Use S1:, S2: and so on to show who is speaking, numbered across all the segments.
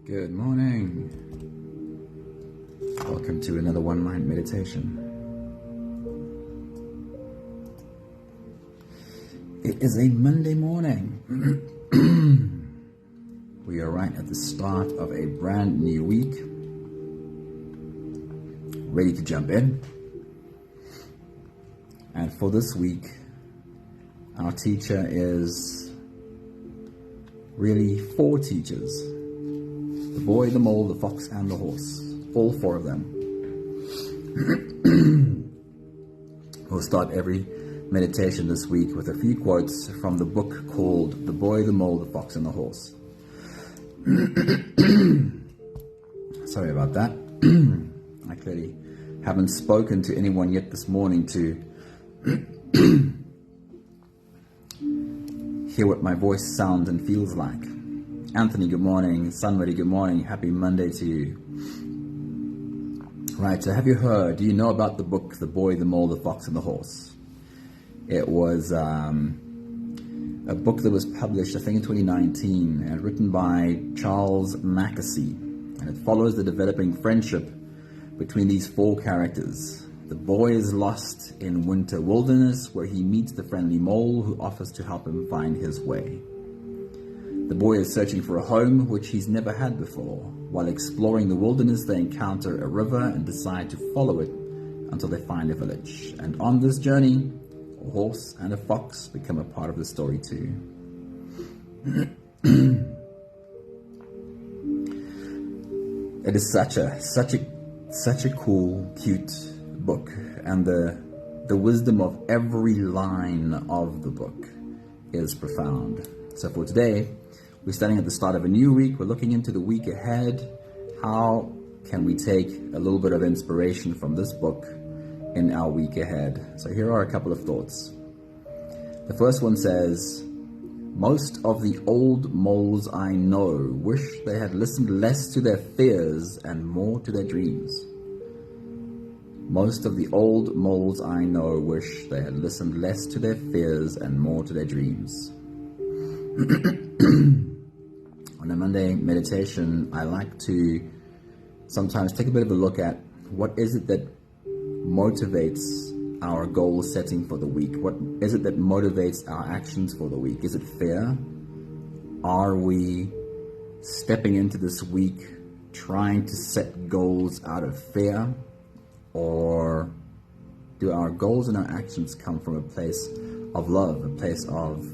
S1: Good morning. Welcome to another one mind meditation. It is a Monday morning. We are right at the start of a brand new week. Ready to jump in. And for this week, our teacher is really 4 teachers. The boy, the mole, the fox, and the horse. All 4 of them. We'll start every meditation this week with a few quotes from the book called The Boy, the Mole, the Fox, and the Horse. Sorry about that. I clearly haven't spoken to anyone yet this morning to hear what my voice sounds and feels like. Anthony, good morning. Sunway, good morning. Happy Monday to you. Right, so do you know about the book, The Boy, the Mole, the Fox, and the Horse? It was a book that was published, I think, in 2019, and written by Charlie Mackesy. And it follows the developing friendship between these 4 characters. The boy is lost in winter wilderness, where he meets the friendly mole who offers to help him find his way. The boy is searching for a home which he's never had before. While exploring the wilderness, they encounter a river and decide to follow it until they find a village. And on this journey, a horse and a fox become a part of the story too. It is such a cool, cute book, and the wisdom of every line of the book is profound. So for today, we're standing at the start of a new week. We're looking into the week ahead. How can we take a little bit of inspiration from this book in our week ahead? So here are a couple of thoughts. The first one says, most of the old moles I know wish they had listened less to their fears and more to their dreams. Most of the old moles I know wish they had listened less to their fears and more to their dreams. On a Monday meditation, I like to sometimes take a bit of a look at what is it that motivates our goal setting for the week? What is it that motivates our actions for the week? Is it fear? Are we stepping into this week trying to set goals out of fear? Or do our goals and our actions come from a place of love, a place of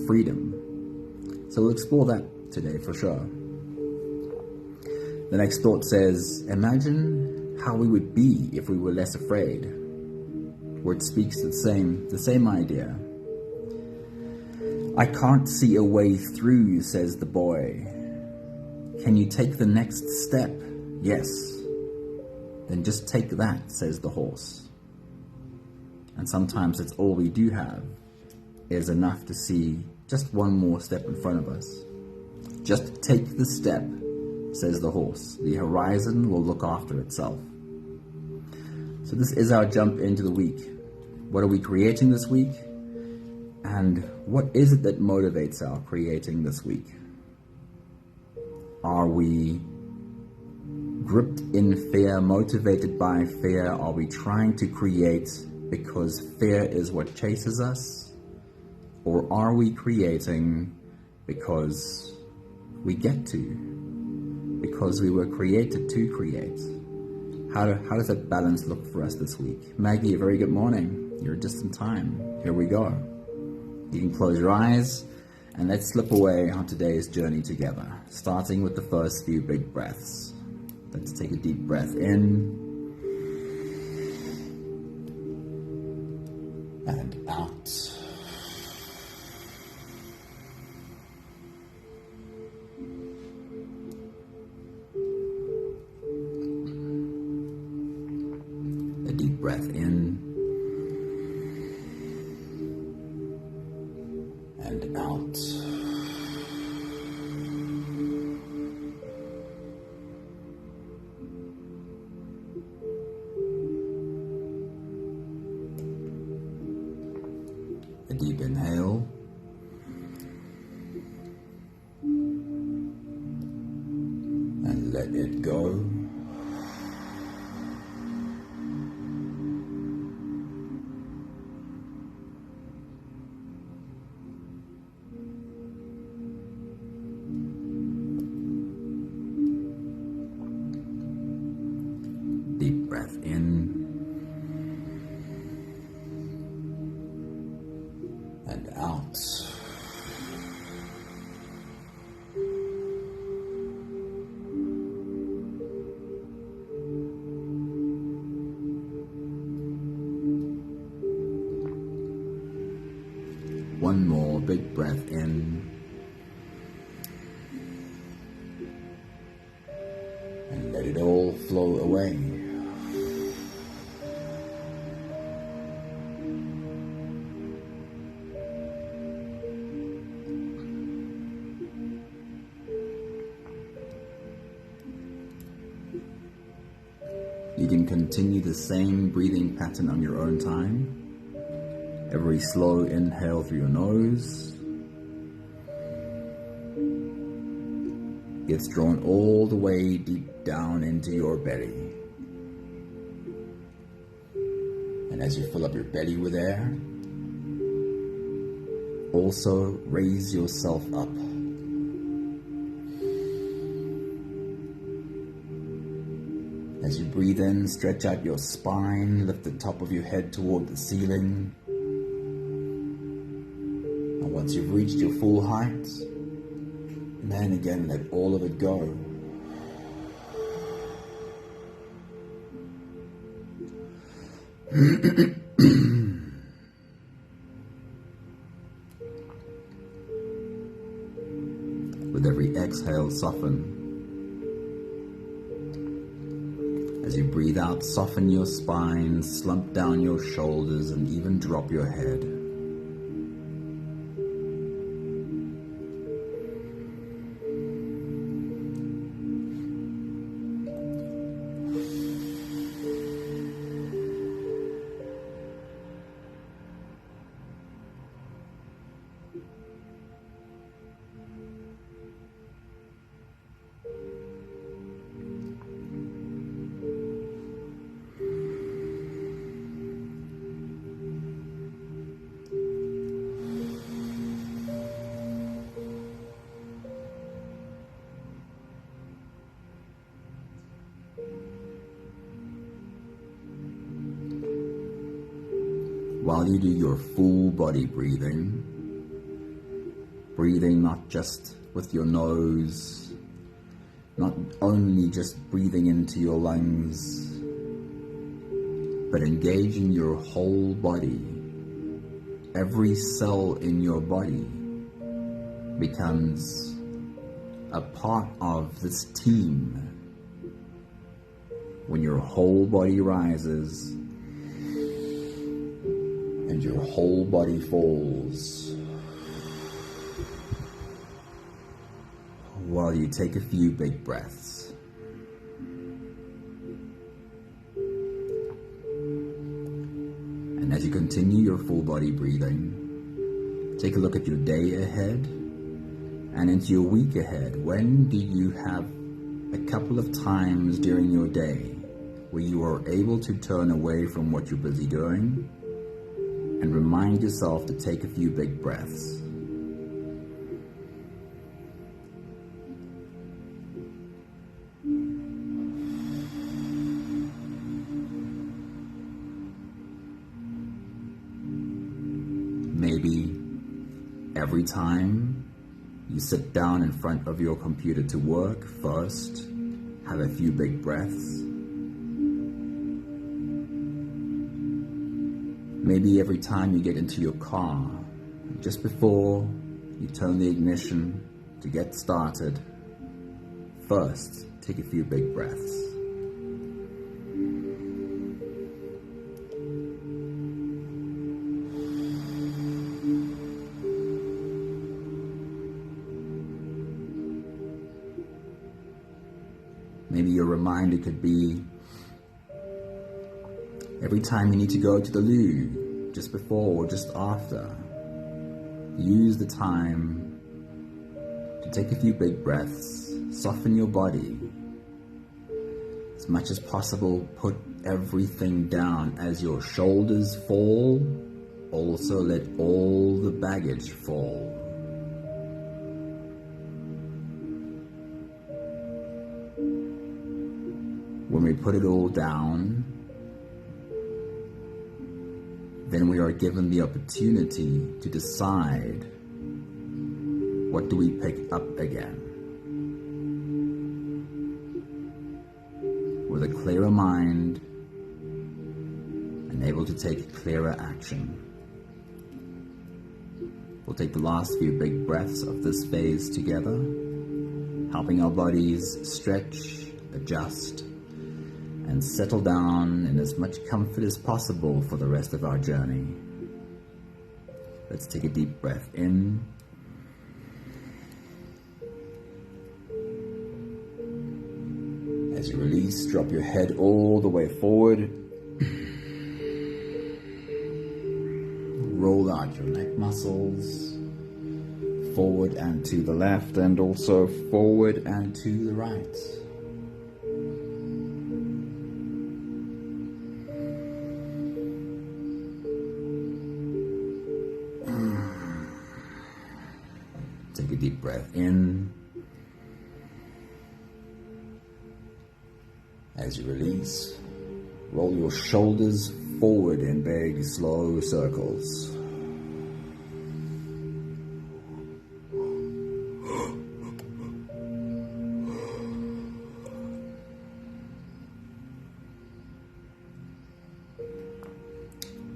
S1: freedom? So we'll explore that today for sure. The next thought says, imagine how we would be if we were less afraid. Where it speaks to the same idea. I can't see a way through, says the boy. Can you take the next step? Yes. Then just take that, says the horse. And sometimes it's all we do have is enough to see just one more step in front of us. Just take the step, says the horse. The horizon will look after itself. So this is our jump into the week. What are we creating this week? And what is it that motivates our creating this week? Are we gripped in fear, motivated by fear? Are we trying to create because fear is what chases us? Or are we creating because we get to? Because we were created to create? How does that balance look for us this week? Maggie, a very good morning. You're just in time. Here we go. You can close your eyes and let's slip away on today's journey together, starting with the first few big breaths. Let's take a deep breath in and out. A deep breath in and out. A deep inhale let it go. Deep breath in and out. One more big breath in and let it all flow away. You can continue the same breathing pattern on your own time. Every slow inhale through your nose gets drawn all the way deep down into your belly. And as you fill up your belly with air, also raise yourself up. As you breathe in, stretch out your spine, lift the top of your head toward the ceiling. And once you've reached your full height, then again let all of it go. With every exhale, soften. As you breathe out, soften your spine, slump down your shoulders, and even drop your head. While you do your full body breathing, breathing not just with your nose, not only just breathing into your lungs, but engaging your whole body. Every cell in your body becomes a part of this team. When your whole body rises and your whole body falls, while you take a few big breaths. And as you continue your full body breathing, take a look at your day ahead and into your week ahead. When do you have a couple of times during your day where you are able to turn away from what you're busy doing and remind yourself to take a few big breaths? Maybe every time you sit down in front of your computer to work, first have a few big breaths. Maybe every time you get into your car, just before you turn the ignition to get started, first take a few big breaths. Maybe your reminder could be every time you need to go to the loo, just before or just after, use the time to take a few big breaths, soften your body, much as possible, put everything down. As your shoulders fall, also let all the baggage fall. When we put it all down, then we are given the opportunity to decide, what do we pick up again? With a clearer mind and able to take clearer action. We'll take the last few big breaths of this phase together, helping our bodies stretch, adjust, and settle down in as much comfort as possible for the rest of our journey. Let's take a deep breath in. As you release, drop your head all the way forward. Roll out your neck muscles, forward and to the left, and also forward and to the right. Take a deep breath in. As you release, roll your shoulders forward in big, slow circles.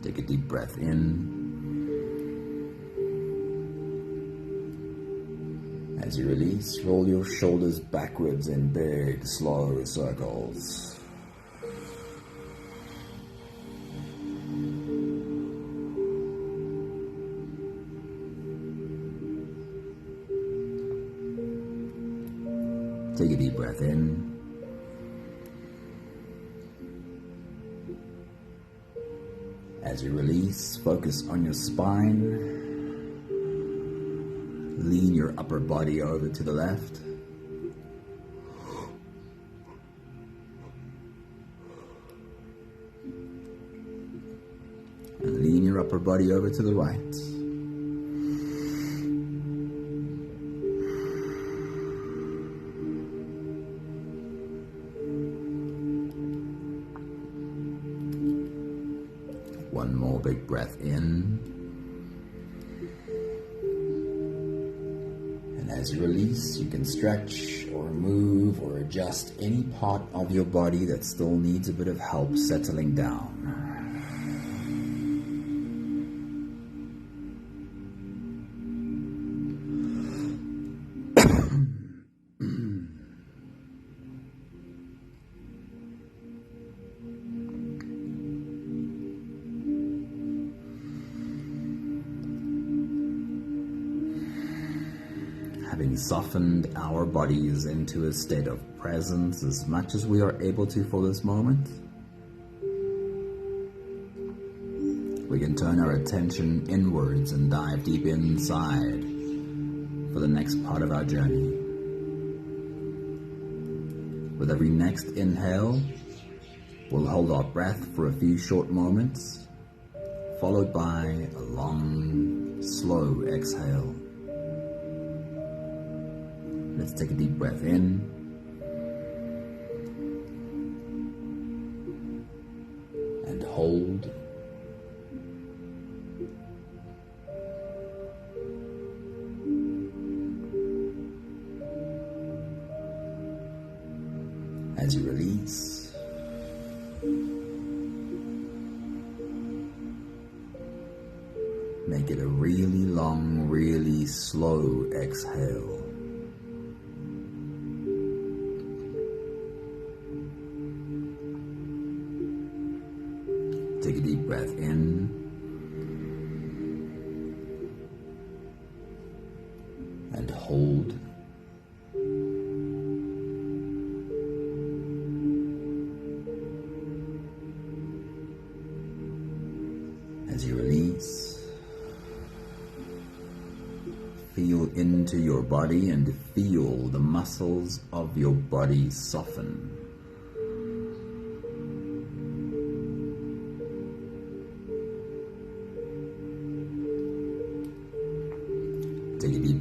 S1: Take a deep breath in. As you release, roll your shoulders backwards in big, slow circles. Take a deep breath in. As you release, focus on your spine. Lean your upper body over to the left. And lean your upper body over to the right. One more big breath in. And as you release, you can stretch or move or adjust any part of your body that still needs a bit of help settling down. Having softened our bodies into a state of presence as much as we are able to for this moment, we can turn our attention inwards and dive deep inside for the next part of our journey. With every next inhale, we'll hold our breath for a few short moments, followed by a long, slow exhale. Let's take a deep breath in. And hold. As you release, make it a really long, really slow exhale. Take a deep breath in. And hold. As you release, feel into your body and feel the muscles of your body soften.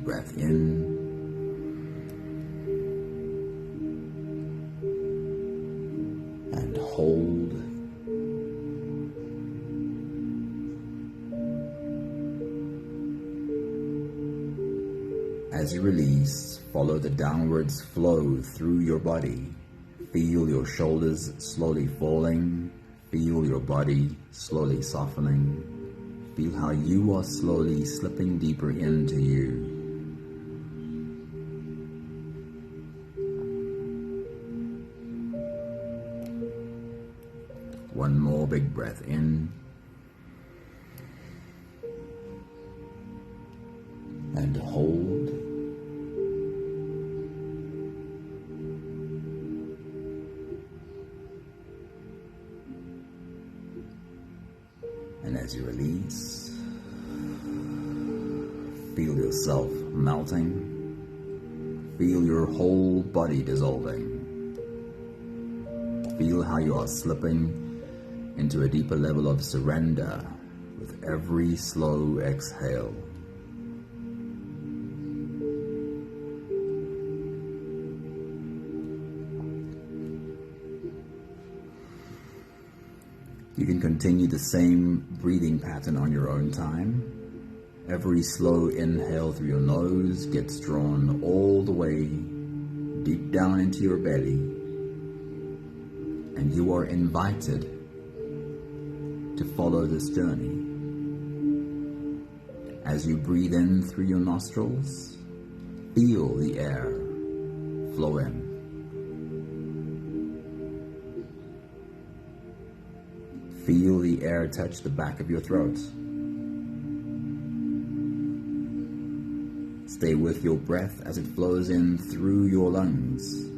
S1: deep breath in. And hold. As you release, follow the downwards flow through your body. Feel your shoulders slowly falling. Feel your body slowly softening. Feel how you are slowly slipping deeper into you. One more big breath in. And hold. And as you release, feel yourself melting. Feel your whole body dissolving. Feel how you are slipping into a deeper level of surrender with every slow exhale. You can continue the same breathing pattern on your own time. Every slow inhale through your nose gets drawn all the way deep down into your belly, and you are invited to follow this journey. As you breathe in through your nostrils, feel the air flow in. Feel the air touch the back of your throat. Stay with your breath as it flows in through your lungs.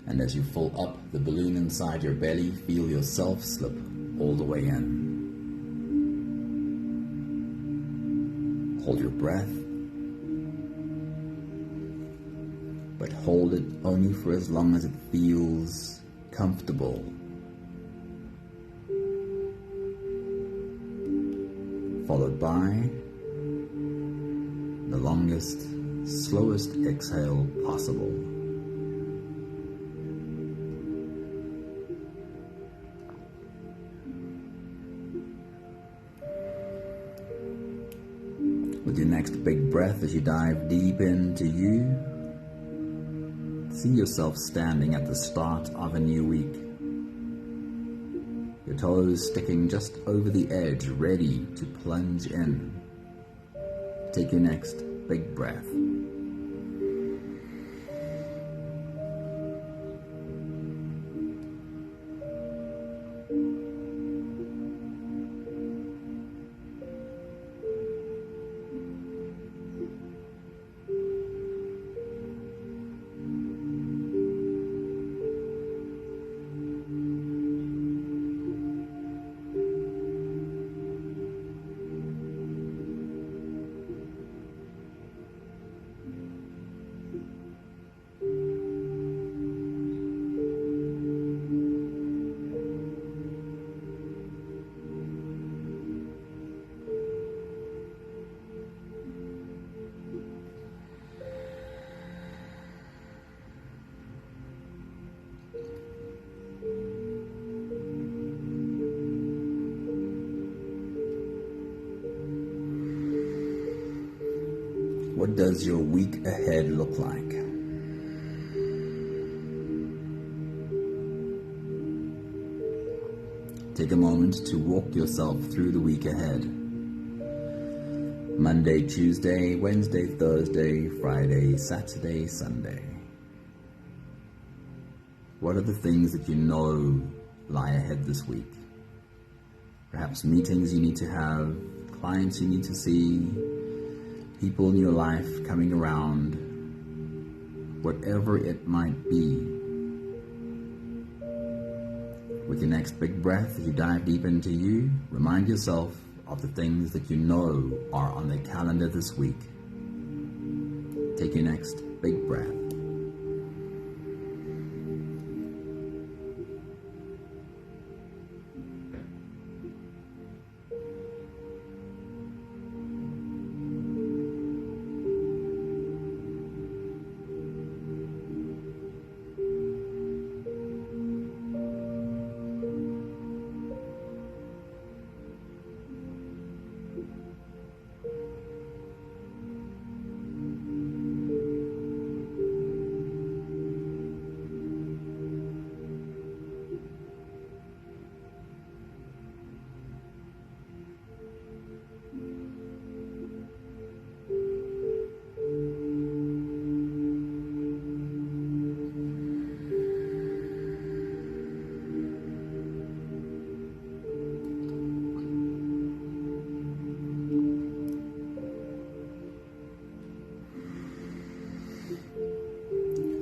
S1: And as you fill up the balloon inside your belly, feel yourself slip all the way in. Hold your breath, but hold it only for as long as it feels comfortable. Followed by the longest, slowest exhale possible. With your next big breath, as you dive deep into you, see yourself standing at the start of a new week. Your toes sticking just over the edge, ready to plunge in. Take your next big breath. What does your week ahead look like? Take a moment to walk yourself through the week ahead. Monday, Tuesday, Wednesday, Thursday, Friday, Saturday, Sunday. What are the things that you know lie ahead this week? Perhaps meetings you need to have, clients you need to see, people in your life coming around, whatever it might be. With your next big breath, as you dive deep into you, remind yourself of the things that you know are on the calendar this week. Take your next big breath.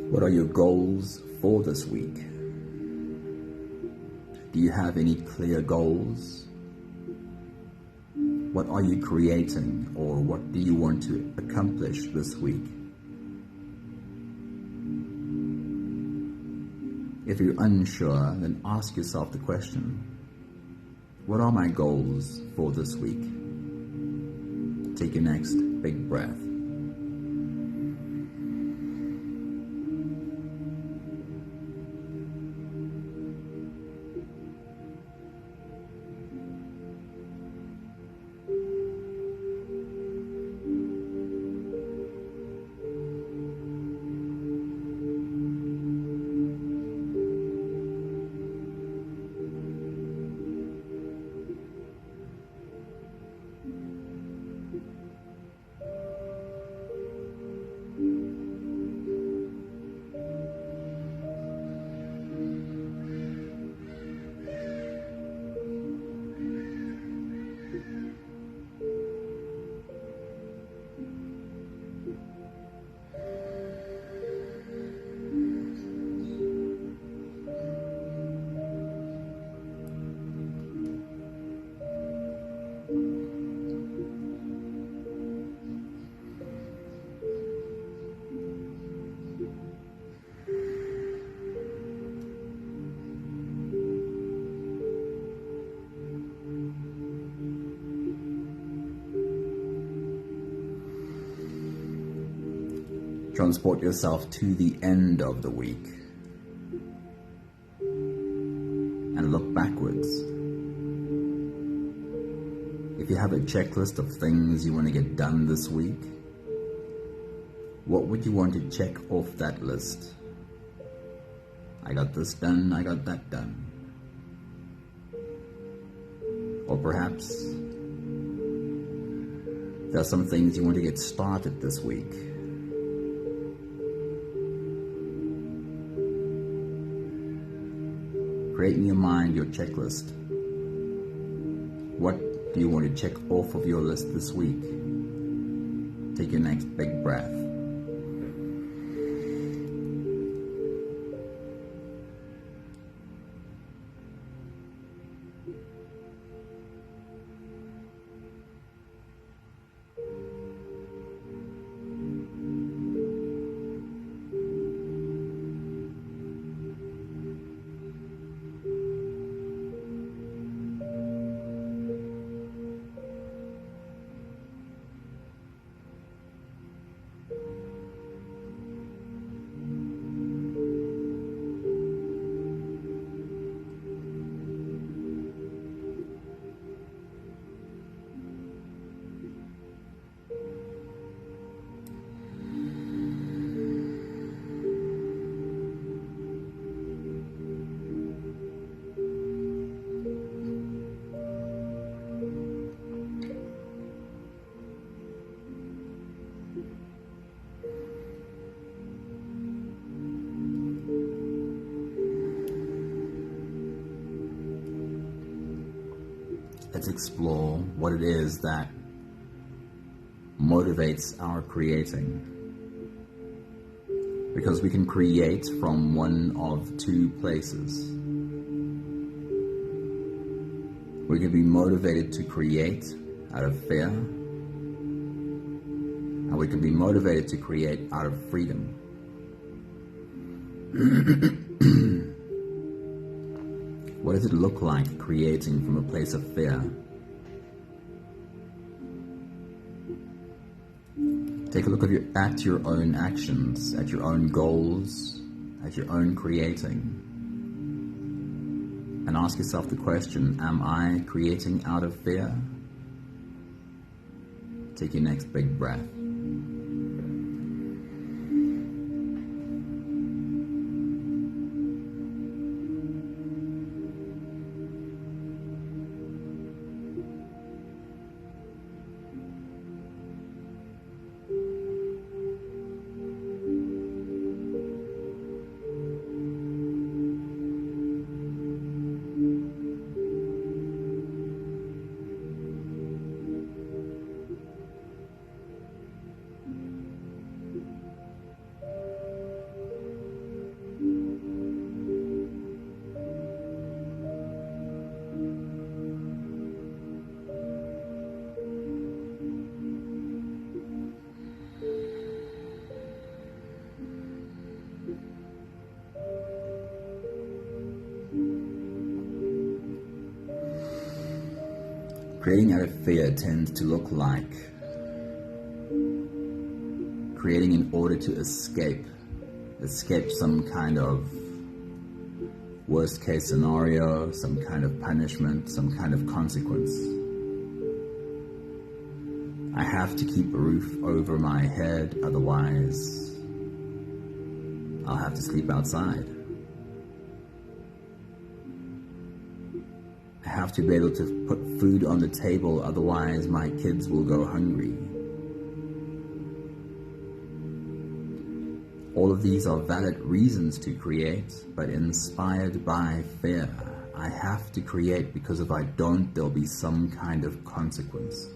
S1: What are your goals for this week? Do you have any clear goals? What are you creating, or what do you want to accomplish this week? If you're unsure, then ask yourself the question, what are my goals for this week? Take your next big breath. Transport yourself to the end of the week and look backwards. If you have a checklist of things you want to get done this week, what would you want to check off that list? I got this done, I got that done. Or perhaps there are some things you want to get started this week. Create in your mind your checklist. What do you want to check off of your list this week? Take your next big breath. Let's explore what it is that motivates our creating. Because we can create from one of two places. We can be motivated to create out of fear, and we can be motivated to create out of freedom. What does it look like creating from a place of fear? Take a look at your own actions, at your own goals, at your own creating. And ask yourself the question, am I creating out of fear? Take your next big breath. Creating out of fear tends to look like creating in order to escape some kind of worst case scenario, some kind of punishment, some kind of consequence. I have to keep a roof over my head, otherwise I'll have to sleep outside. I have to be able to put food on the table, otherwise my kids will go hungry. All of these are valid reasons to create, but inspired by fear. I have to create because if I don't, there'll be some kind of consequence.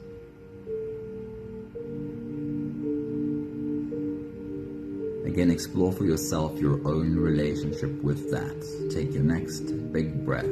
S1: Again, explore for yourself your own relationship with that. Take your next big breath.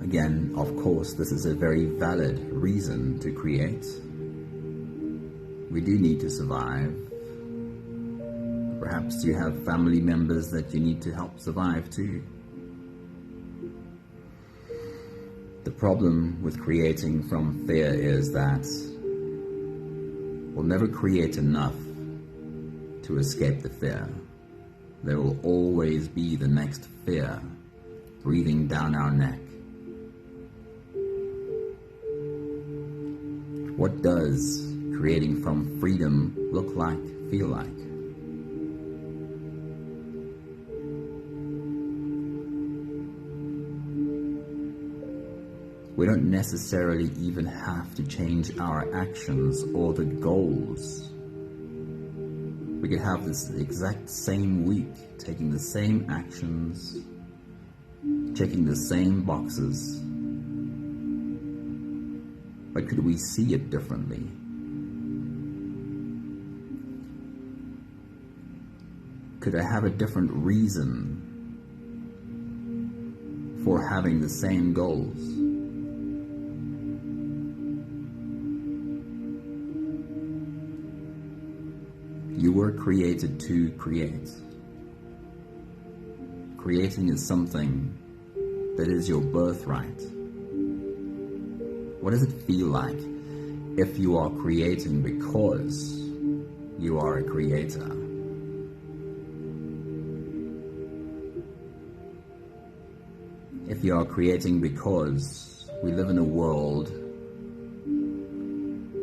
S1: Again, of course, this is a very valid reason to create. We do need to survive. Perhaps you have family members that you need to help survive too. The problem with creating from fear is that we'll never create enough to escape the fear. There will always be the next fear breathing down our neck. What does creating from freedom look like, feel like? We don't necessarily even have to change our actions or the goals. We could have this exact same week, taking the same actions, checking the same boxes. But could we see it differently? Could I have a different reason for having the same goals? You were created to create. Creating is something that is your birthright. What does it feel like if you are creating because you are a creator? If you are creating because we live in a world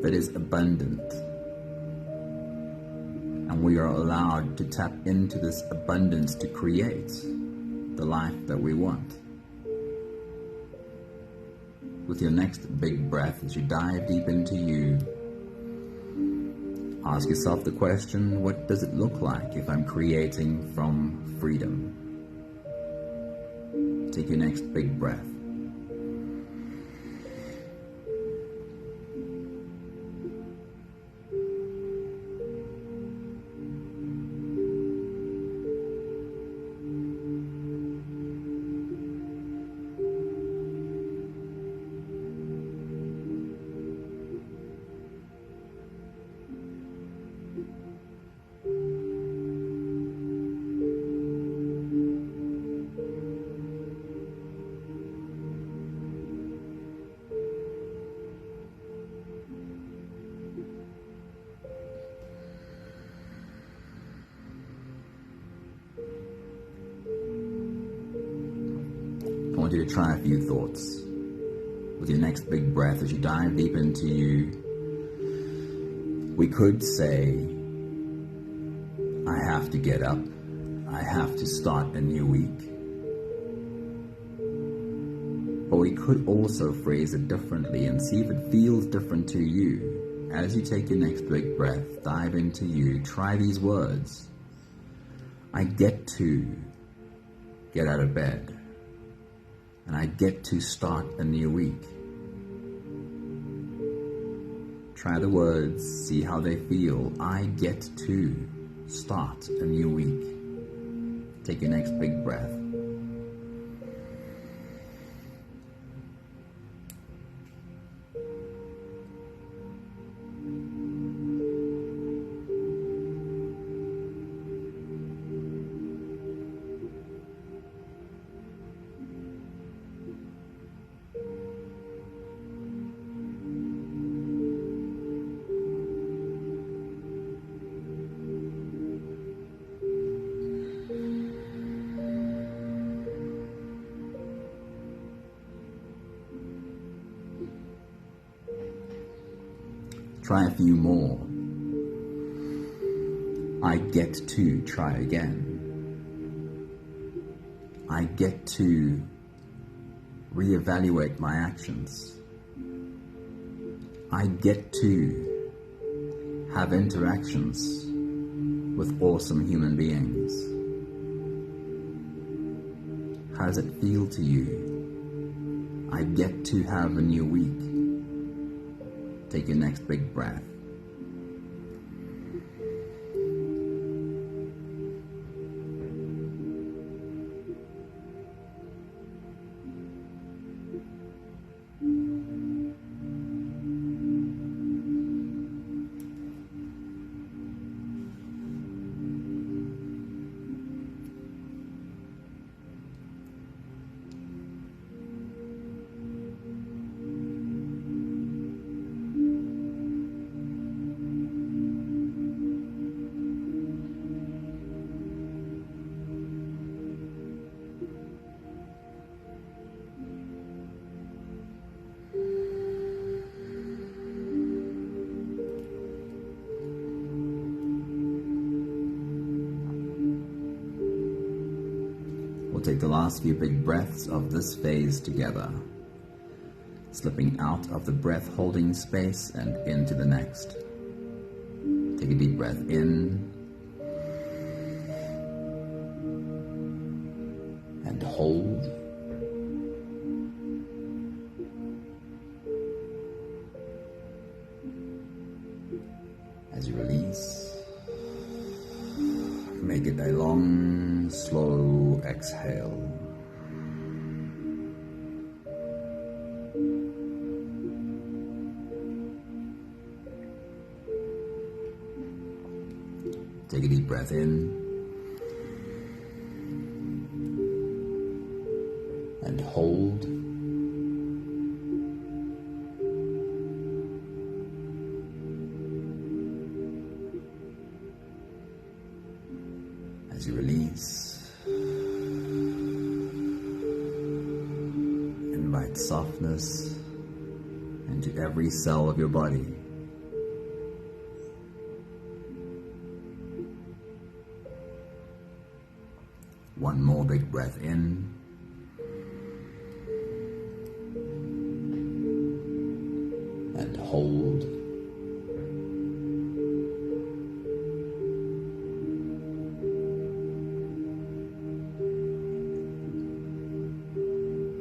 S1: that is abundant, and we are allowed to tap into this abundance to create the life that we want. With your next big breath, as you dive deep into you, ask yourself the question, what does it look like if I'm creating from freedom? Take your next big breath. I want you to try a few thoughts with your next big breath as you dive deep into you. We could say, I have to get up. I have to start a new week. But we could also phrase it differently and see if it feels different to you. As you take your next big breath, dive into you, try these words. I get to get out of bed, and I get to start a new week. Try the words, see how they feel. I get to start a new week. Take your next big breath. Try a few more. I get to try again. I get to reevaluate my actions. I get to have interactions with awesome human beings. How does it feel to you? I get to have a new week. Take your next big breath. We'll take the last few big breaths of this phase together, slipping out of the breath-holding space and into the next. Take a deep breath in and hold. As you release, make it a long, slow exhale. Take a deep breath in and hold. As you release, invite softness into every cell of your body. One more big breath in and hold.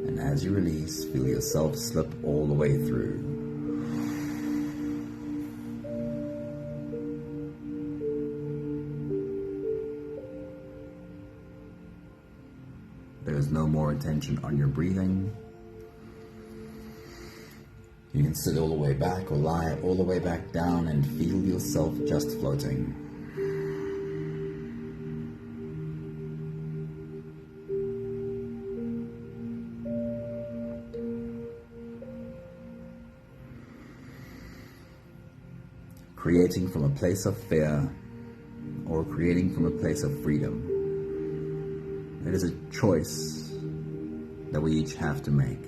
S1: And as you release, feel yourself slip all the way through. There is no more attention on your breathing. You can sit all the way back or lie all the way back down and feel yourself just floating. Creating from a place of fear or creating from a place of freedom. It is a choice that we each have to make.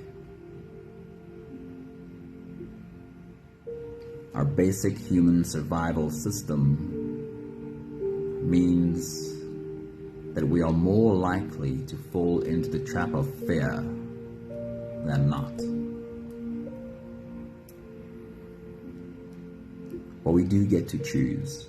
S1: Our basic human survival system means that we are more likely to fall into the trap of fear than not. But we do get to choose.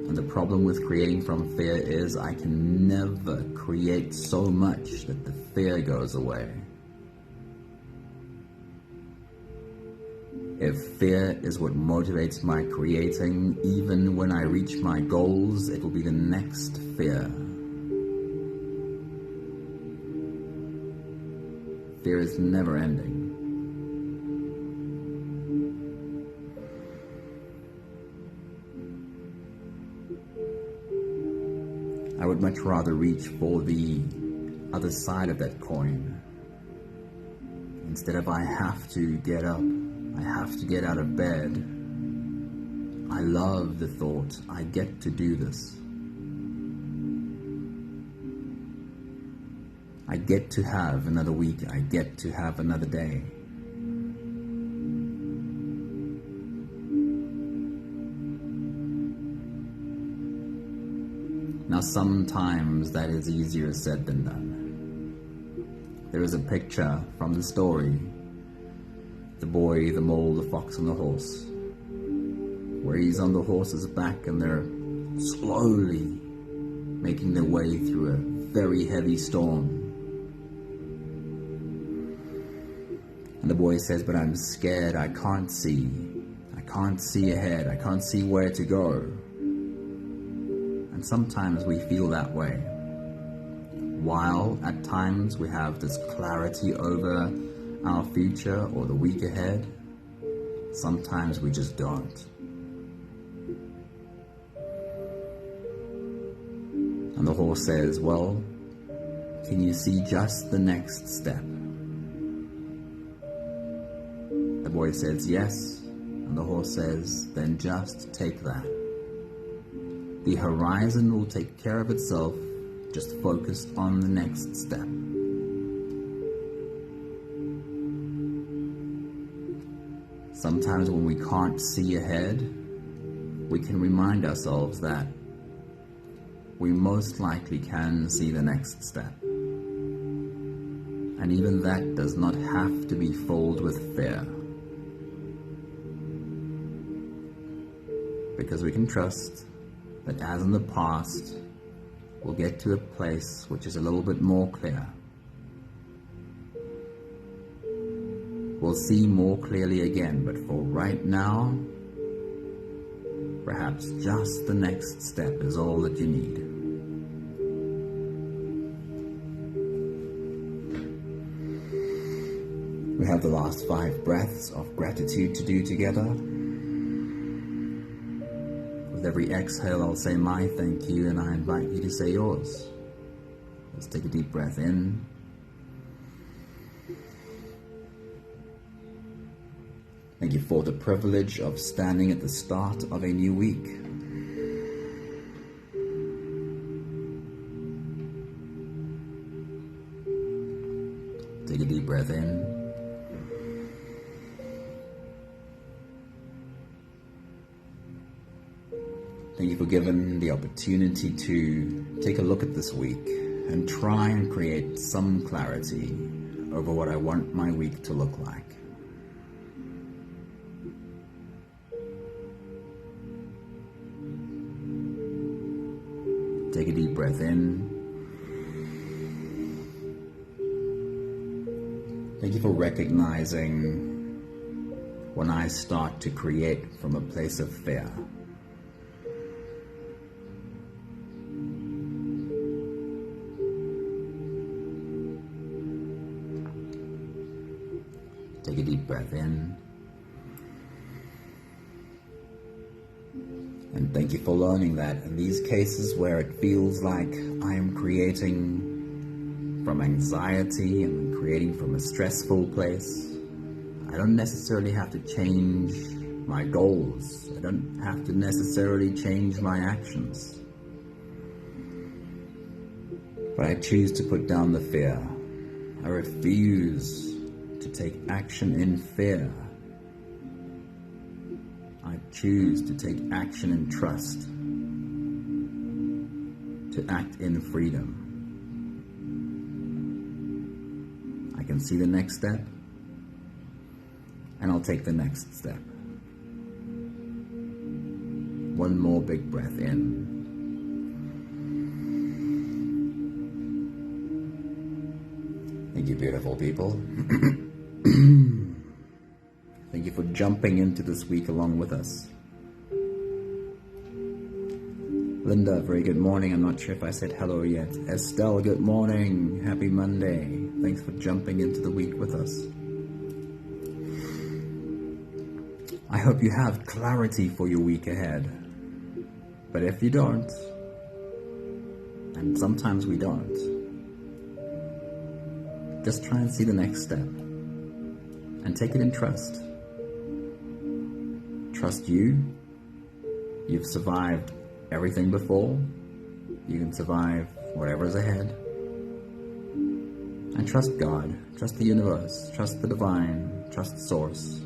S1: And the problem with creating from fear is I can never create so much that the fear goes away. If fear is what motivates my creating, even when I reach my goals, it will be the next fear. Fear is never ending. I would much rather reach for the other side of that coin. Instead of I have to get up, I have to get out of bed. I love the thought, I get to do this. I get to have another week, I get to have another day. Now sometimes that is easier said than done. There is a picture from the story, the boy, the mole, the fox, and the horse, where he's on the horse's back and they're slowly making their way through a very heavy storm. And the boy says, but I'm scared, I can't see ahead, I can't see where to go. And sometimes we feel that way. While at times we have this clarity over our future or the week ahead, sometimes we just don't. And the horse says, well, can you see just the next step? The boy says, yes. And the horse says, then just take that. The horizon will take care of itself, just focus on the next step. Sometimes when we can't see ahead, we can remind ourselves that we most likely can see the next step. And even that does not have to be filled with fear. Because we can trust that as in the past, we'll get to a place which is a little bit more clear. We'll see more clearly again, but for right now, perhaps just the next step is all that you need. We have the last 5 breaths of gratitude to do together. With every exhale, I'll say my thank you, and I invite you to say yours. Let's take a deep breath in. Thank you for the privilege of standing at the start of a new week. Take a deep breath in. Thank you for giving the opportunity to take a look at this week and try and create some clarity over what I want my week to look like. Take a deep breath in. Thank you for recognizing when I start to create from a place of fear. Take a deep breath in. And thank you for learning that in these cases where it feels like I am creating from anxiety and creating from a stressful place, I don't necessarily have to change my goals. I don't have to necessarily change my actions. But I choose to put down the fear. I refuse to take action in fear choose to take action in trust, to act in freedom. I can see the next step, and I'll take the next step. One more big breath in. Thank you, beautiful people. Thank you for jumping into this week along with us. Linda, very good morning. I'm not sure if I said hello yet. Estelle, good morning. Happy Monday. Thanks for jumping into the week with us. I hope you have clarity for your week ahead. But if you don't, and sometimes we don't, just try and see the next step and take it in trust. Trust you. You've survived everything before. You can survive whatever's ahead. And trust God. Trust the universe. Trust the divine. Trust source.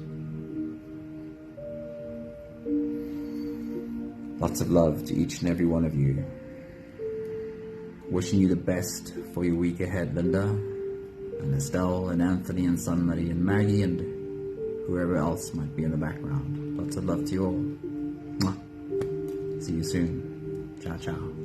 S1: Lots of love to each and every one of you. Wishing you the best for your week ahead, Linda, and Estelle, and Anthony, and Sunmuddy, and Maggie, and whoever else might be in the background. Lots of love to you all. Mwah. See you soon. Ciao, ciao.